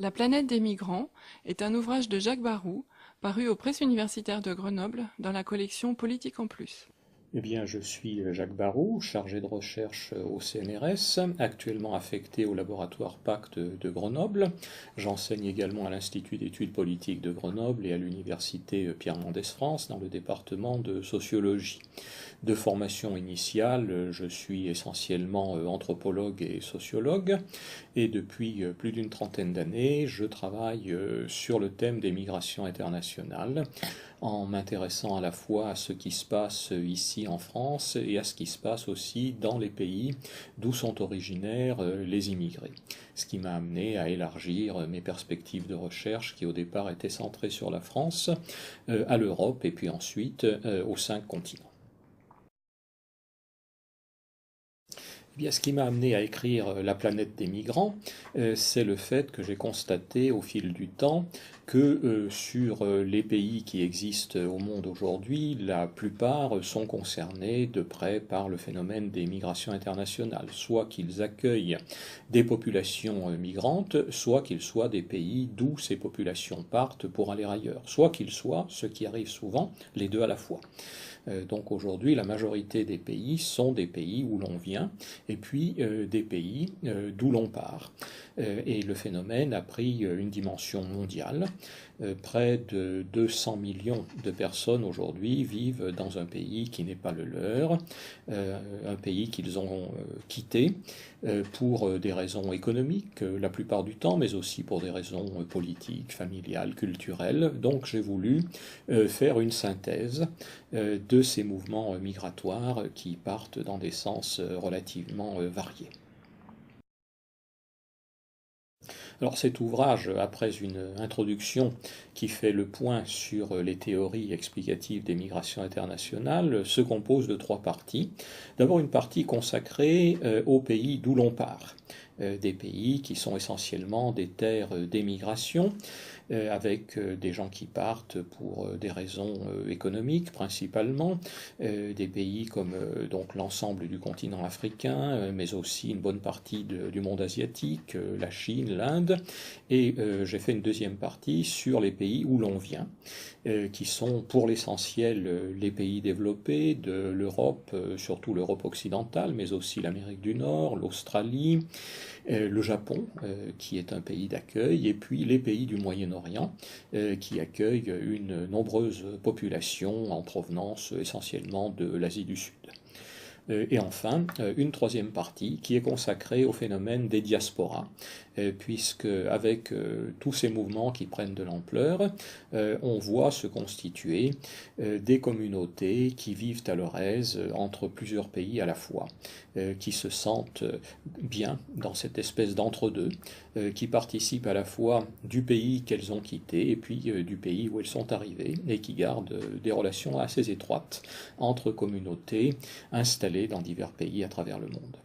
La planète des migrants est un ouvrage de Jacques Barroux, paru aux Presses universitaires de Grenoble dans la collection Politique en plus. Eh bien, je suis Jacques Barroux, chargé de recherche au CNRS, actuellement affecté au laboratoire Pacte de Grenoble. J'enseigne également à l'Institut d'études politiques de Grenoble et à l'Université Pierre Mendès France dans le département de sociologie. De formation initiale, je suis essentiellement anthropologue et sociologue, et depuis plus d'une trentaine d'années, je travaille sur le thème des migrations internationales, en m'intéressant à la fois à ce qui se passe ici en France et à ce qui se passe aussi dans les pays d'où sont originaires les immigrés. Ce qui m'a amené à élargir mes perspectives de recherche qui au départ étaient centrées sur la France, à l'Europe et puis ensuite aux 5 continents. Eh bien, ce qui m'a amené à écrire La planète des migrants, c'est le fait que j'ai constaté au fil du temps que sur les pays qui existent au monde aujourd'hui, la plupart sont concernés de près par le phénomène des migrations internationales, soit qu'ils accueillent des populations migrantes, soit qu'ils soient des pays d'où ces populations partent pour aller ailleurs, soit qu'ils soient, ce qui arrive souvent, les deux à la fois. Donc aujourd'hui, la majorité des pays sont des pays où l'on vient et puis des pays d'où l'on part. Et le phénomène a pris une dimension mondiale. Près de 200 millions de personnes aujourd'hui vivent dans un pays qui n'est pas le leur, un pays qu'ils ont quitté pour des raisons économiques la plupart du temps, mais aussi pour des raisons politiques, familiales, culturelles. Donc j'ai voulu faire une synthèse de ces mouvements migratoires qui partent dans des sens relativement variés. Alors cet ouvrage, après une introduction qui fait le point sur les théories explicatives des migrations internationales, se compose de 3 parties. D'abord une partie consacrée aux pays d'où l'on part, des pays qui sont essentiellement des terres d'émigration, avec des gens qui partent pour des raisons économiques principalement, des pays comme donc l'ensemble du continent africain, mais aussi une bonne partie du monde asiatique, la Chine, l'Inde, et j'ai fait une deuxième partie sur les pays où l'on vient, qui sont pour l'essentiel les pays développés de l'Europe, surtout l'Europe occidentale, mais aussi l'Amérique du Nord, l'Australie, le Japon, qui est un pays d'accueil, et puis les pays du Moyen-Orient, qui accueillent une nombreuse population en provenance essentiellement de l'Asie du Sud. Et enfin, une troisième partie qui est consacrée au phénomène des diasporas, puisque avec tous ces mouvements qui prennent de l'ampleur, on voit se constituer des communautés qui vivent à leur aise entre plusieurs pays à la fois, qui se sentent bien dans cette espèce d'entre-deux, qui participent à la fois du pays qu'elles ont quitté et puis du pays où elles sont arrivées, et qui gardent des relations assez étroites entre communautés installées dans divers pays à travers le monde.